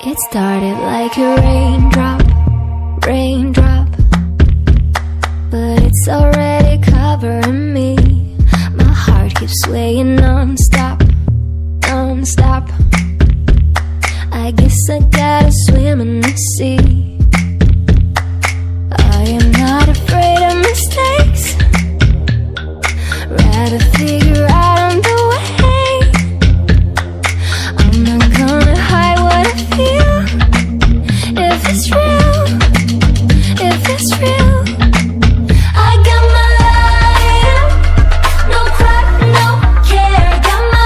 It started like a raindrop, raindrop, but it's already covering me. My heart keeps swaying non-stop, non-stop. I guess I gotta swim in the sea. I am not afraid of mistakes, rather figure out on the way. I'm not gonna hide what I feel. If it's real, if it's real, I got my light up, no crack, no care. Got my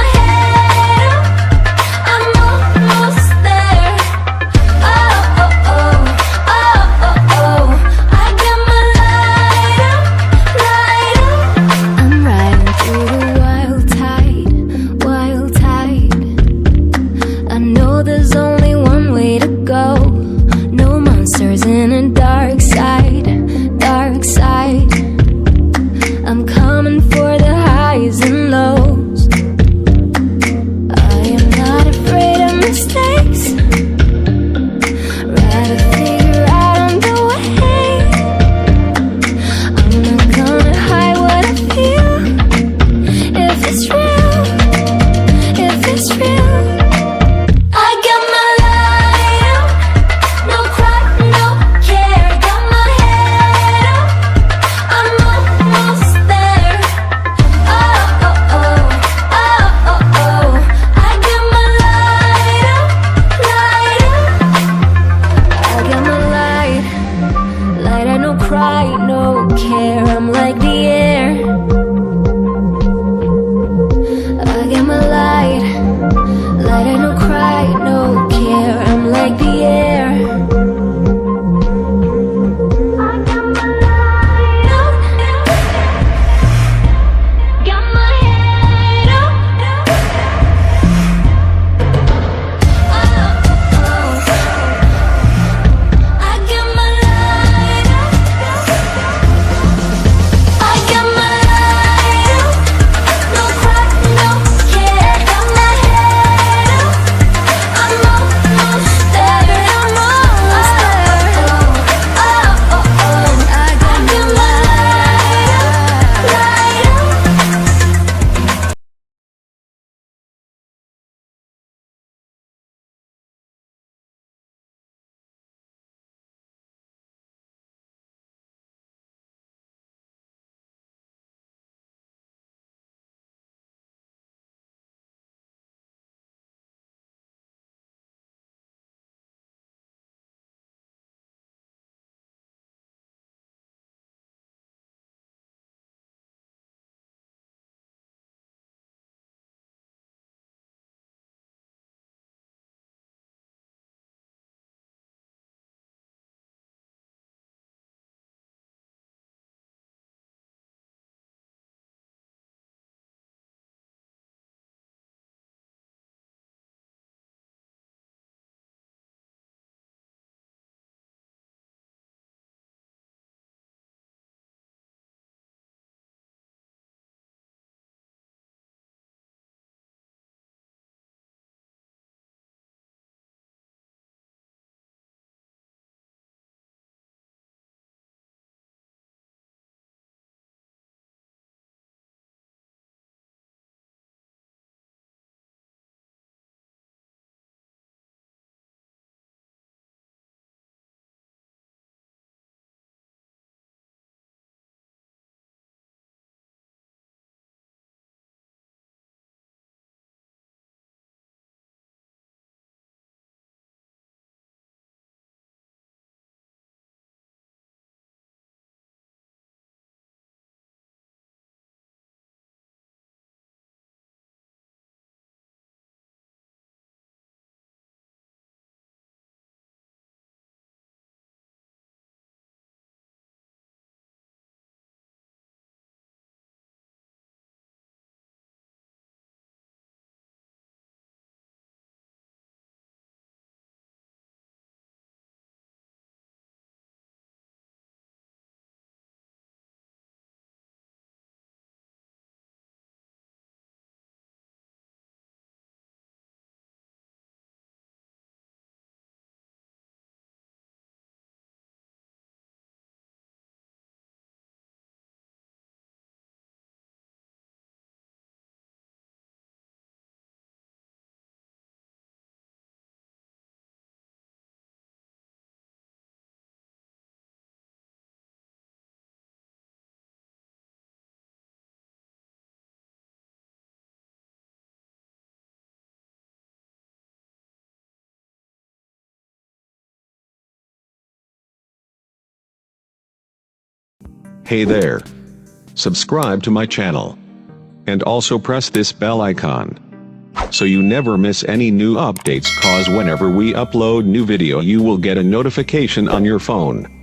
Hey there. Subscribe to my channel. And also press this bell icon, so you never miss any new updates, cause whenever we upload new video you will get a notification on your phone.